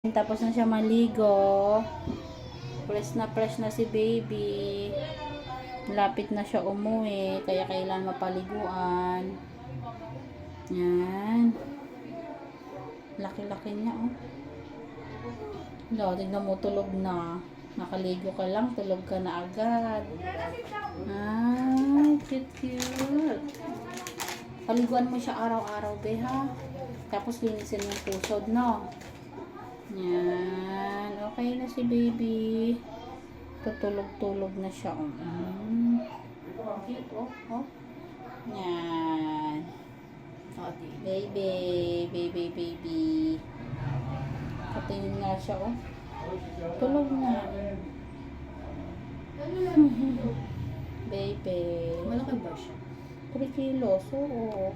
Tapos na siya maligo. Fresh na si baby. Lapit na siya umuwi. Kaya kailangan mapaliguan. Yan. Laki-laki niya, oh. Tignan mo, tulog na. Nakaligo ka lang, tulog ka na agad. Ay, cute. Paliguan mo siya araw-araw, be, ha? Tapos linisin yung pusod, no? Yan. Okay na si baby. Tutulog-tulog na siya. Cute, oh. Yan. Oh, baby. Katingin nga siya, oh. Tulog na. Baby. Malaki ba siya? 3 kilos, oo.